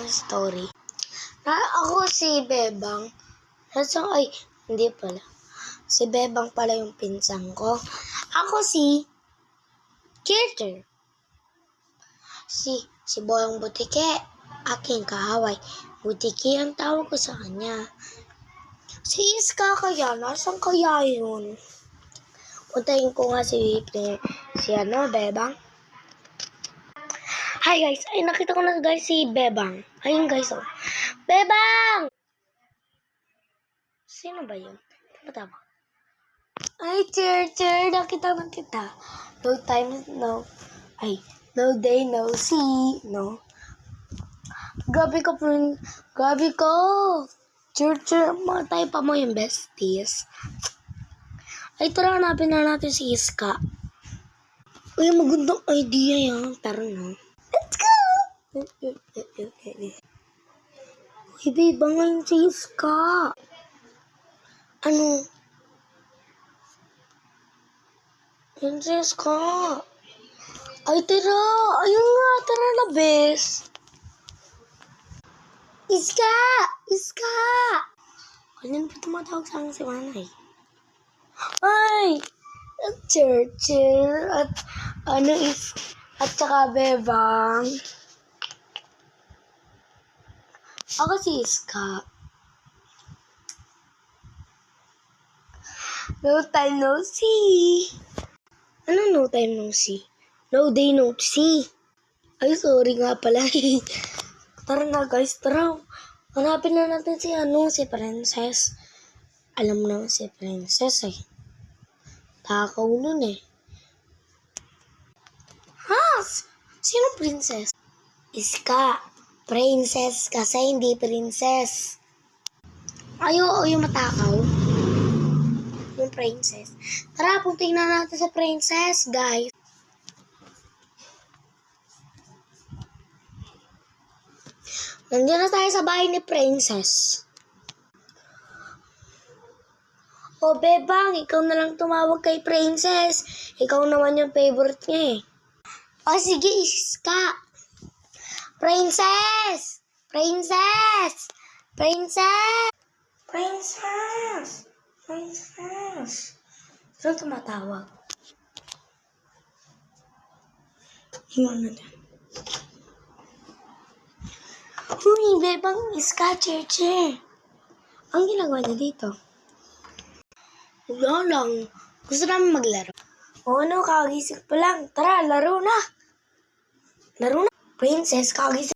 ng story. Ako si Bebang. Ay, hindi pala. Si Bebang pala yung pinsan ko. Ako si Kirter. Si Boyong Butike, aking kaaway. Butike ang tawag ko sa kanya. Si Iska kaya, nasan kaya yun? Puntahin ko nga si Bebang. Hi guys, ay nakita ko na guys si Bebang. Ayun guys, oh. Bebang! Sino ba yun? Matama. Ay, Cher, nakita na kita. No time, no day, no see, no. Gabi ko. Cher, matay pa mo yung besties. Ay, tara, hanapin na natin si Iska. Uy, magandang idea yan. Tara na. Let's go! Uy, Bebang, ngayon si Iska. Ano? Yan si Iska. Ay, tara. Ayun nga, tara na, bes. Iska! Ano ba tumatawag sa akin si Manay? Ay! Cher, at saka Bebang. Ako si Iska. No time, no see. Ano no time, no see? No day, no see. Ay, sorry nga pala. Tara na guys, tara. Hanapin na natin si Princess. Alam mo naman si Princess eh. Takaw nun eh. Ha? Sino Princess? Iska. Princess kasi hindi Princess. Ay, yung matakaw. Yung Princess. Tara, punting na natin sa Princess, guys. Nandiyan na tayo sa bahay ni Princess. O, Bebang, ikaw na lang tumawag kay Princess. Ikaw naman yung favorite niya eh. O, sige, Iska. Princess! Sino tumatawag? Iwan na din. Uy, Bebang, Iska, Cher. Ang ginagawa niya dito? Wala lang. Gusto namin maglaro. O ano, kagising pa lang. Tara, laro na. Princess, kagising.